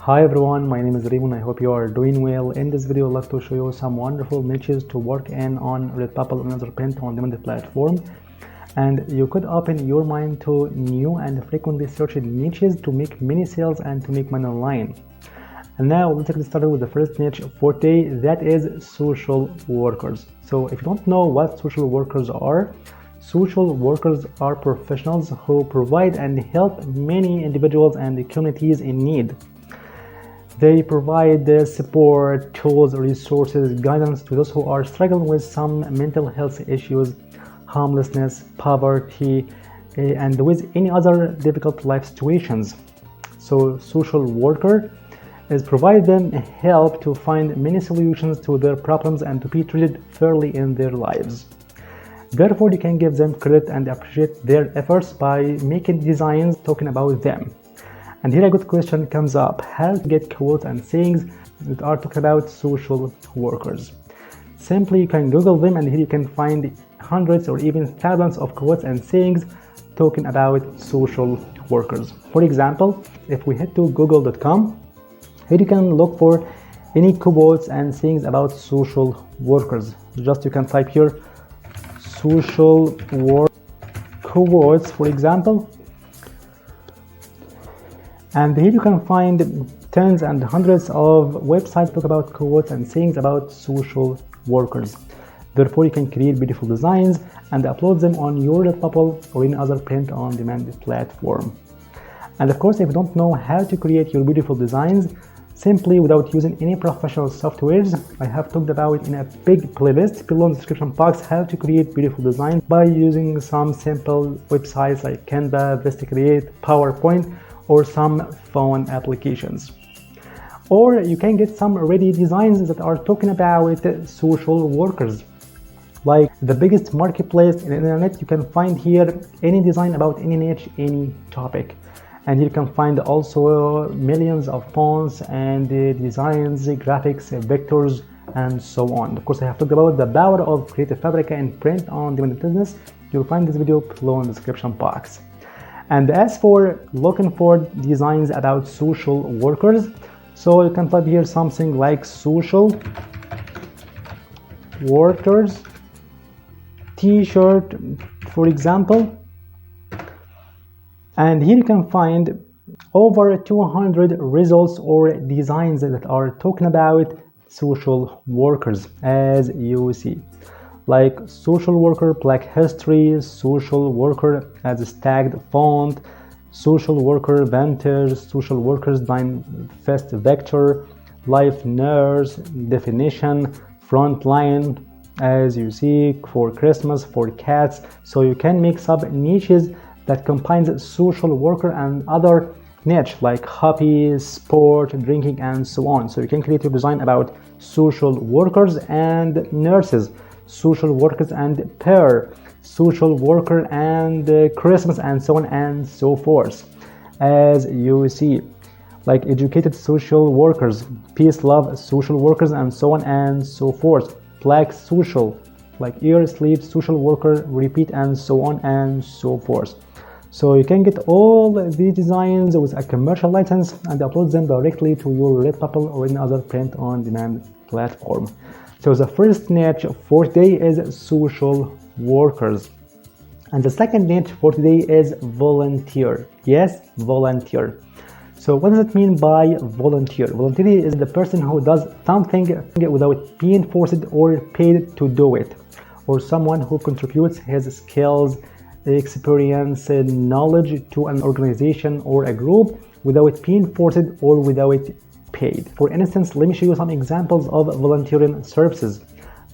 Hi everyone, my name is Raymond. I hope you are doing well. In this video, I'd like to show you some wonderful niches to work in on Redbubble, another print-on-demand platform. And you could open your mind to new and frequently searched niches to make mini sales and to make money online. And now let's get started with the first niche for today, that is social workers. So if you don't know what social workers are professionals who provide and help many individuals and communities in need. They provide support, tools, resources, guidance to those who are struggling with some mental health issues, homelessness, poverty, and with any other difficult life situations. So social worker is provide them help to find many solutions to their problems and to be treated fairly in their lives. Therefore, you can give them credit and appreciate their efforts by making designs talking about them. And here a good question comes up: how to get quotes and sayings that are talking about social workers? Simply, you can Google them, and here you can find hundreds or even thousands of quotes and sayings talking about social workers. For example, if we head to google.com, here you can look for any quotes and sayings about social workers. Just you can type here social work quotes, for example, and here you can find tens and hundreds of websites talk about quotes and sayings about social workers. Therefore, you can create beautiful designs and upload them on your Redbubble or any other print-on-demand platform. And of course, if you don't know how to create your beautiful designs simply without using any professional softwares, I have talked about it in a big playlist below in the description box, how to create beautiful designs by using some simple websites like Canva, Create, PowerPoint, or some phone applications. Or you can get some ready designs that are talking about social workers. Like the biggest marketplace in the internet, you can find here any design about any niche, any topic. And you can find also millions of fonts and designs, graphics, vectors, and so on. Of course, I have talked about the power of Creative Fabric and print-on-demand business. You'll find this video below in the description box. And as for looking for designs about social workers, so you can type here something like social workers t-shirt, for example. And here you can find over 200 results or designs that are talking about social workers, as you see, like social worker Black History, social worker as a tagged font, social worker vintage, social workers fest vector, life nurse, definition, frontline, as you see, for Christmas, for cats. So you can make sub niches that combines social worker and other niche like hobby, sport, drinking, and so on. So you can create your design about social workers and nurses, social workers and pair, social worker and Christmas, and so on and so forth. As you see, like educated social workers, peace, love, social workers, and so on and so forth. Black social, like ear, sleep, social worker, repeat, and so on and so forth. So you can get all these designs with a commercial license and upload them directly to your Redbubble or any other print-on-demand platform. So the first niche for today is social workers. And the second niche for today is volunteer. Yes, volunteer. So what does it mean by volunteer? Volunteer is the person who does something without being forced or paid to do it, or someone who contributes his skills, experience, and knowledge to an organization or a group without being forced or without paid. For instance, let me show you some examples of volunteering services.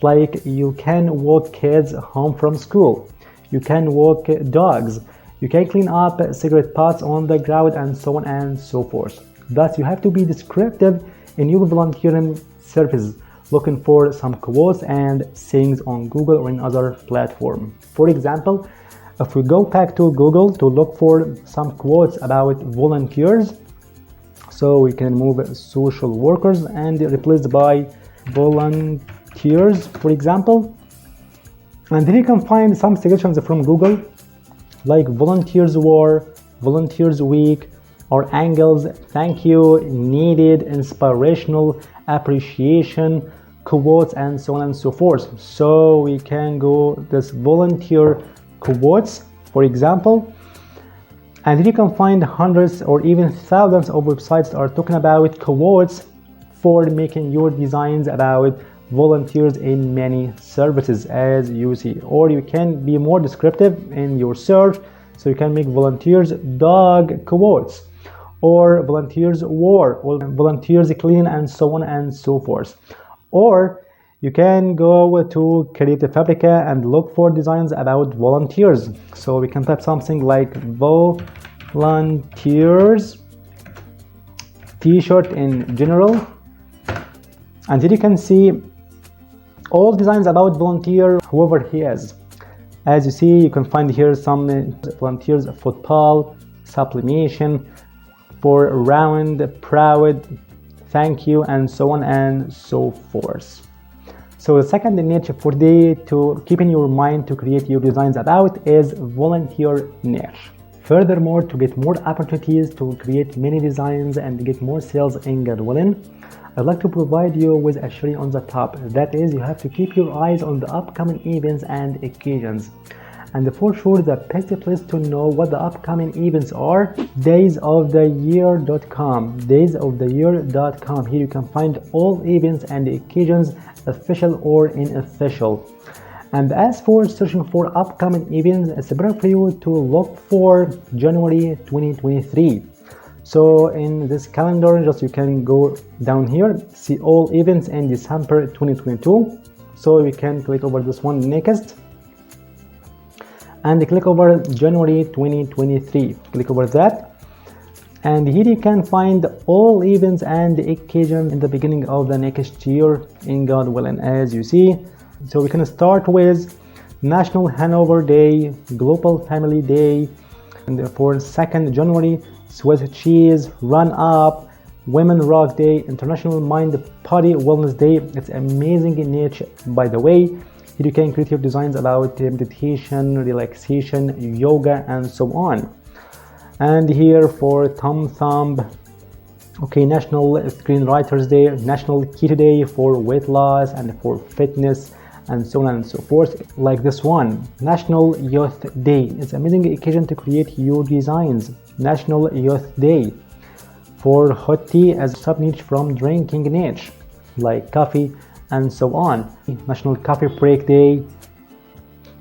Like you can walk kids home from school, you can walk dogs, you can clean up cigarette butts on the ground, and so on and so forth. Thus, you have to be descriptive in your volunteering services, looking for some quotes and sayings on Google or in other platform. For example, if we go back to Google to look for some quotes about volunteers, so we can move social workers and replace by volunteers, for example. And then you can find some suggestions from Google like volunteers war, volunteers week, or angles, thank you, needed, inspirational, appreciation, quotes, and so on and so forth. So we can go this volunteer quotes, for example, and you can find hundreds or even thousands of websites that are talking about quotes for making your designs about volunteers in many services, as you see. Or you can be more descriptive in your search, so you can make volunteers dog quotes, or volunteers war, or volunteers clean, and so on and so forth. Or you can go to Creative Fabrica and look for designs about volunteers. So we can type something like volunteers t-shirt in general, and here you can see all designs about volunteer, whoever he is. As you see, you can find here some volunteers football, sublimation, for round, proud, thank you, and so on and so forth. So the second niche for today to keep in your mind to create your designs about is volunteer niche. Furthermore, to get more opportunities to create many designs and get more sales in God willing, I'd like to provide you with a cherry on the top. That is, you have to keep your eyes on the upcoming events and occasions. And for sure, the best place to know what the upcoming events are, daysoftheyear.com. daysoftheyear.com. Here you can find all events and occasions, official or unofficial. And as for searching for upcoming events, it's better for you to look for January 2023. So in this calendar, just you can go down here, see all events in December 2022. So you can click over this one next, and click over January 2023. Click over that, and here you can find all events and occasions in the beginning of the next year in God willing, as you see. So we can start with National Hanover Day, Global Family Day, and for 2nd January, Swiss Cheese Run Up, Women Rock Day, International Mind Body Wellness Day. It's amazing niche, by the way. Here you can create your designs about meditation, relaxation, yoga, and so on. And here for Thumb, okay, National Screenwriters Day, National Keto Day for weight loss and for fitness, and so on and so forth. Like this one, National Youth Day. It's an amazing occasion to create your designs. National Youth Day for hot tea as a sub-niche from drinking niche, like coffee and so on. National Coffee Break Day,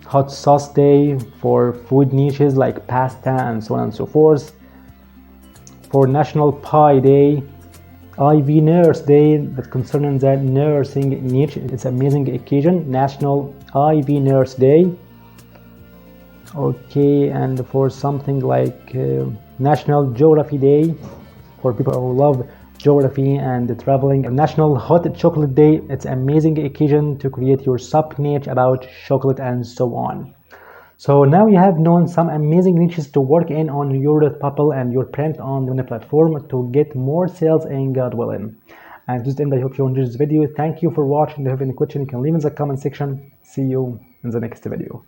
Hot Sauce Day for food niches like pasta and so on and so forth. For National Pie Day, IV Nurse Day, that concerning the nursing niche. It's an amazing occasion, National IV Nurse Day. Okay, and for something like National Geography Day, for people who love geography and traveling. National Hot Chocolate Day. It's an amazing occasion to create your sub niche about chocolate and so on. So now you have known some amazing niches to work in on your Redbubble and your print on the platform to get more sales in God willing. And to this end, I hope you enjoyed this video. Thank you for watching. If you have any question, you can leave in the comment section. See you in the next video.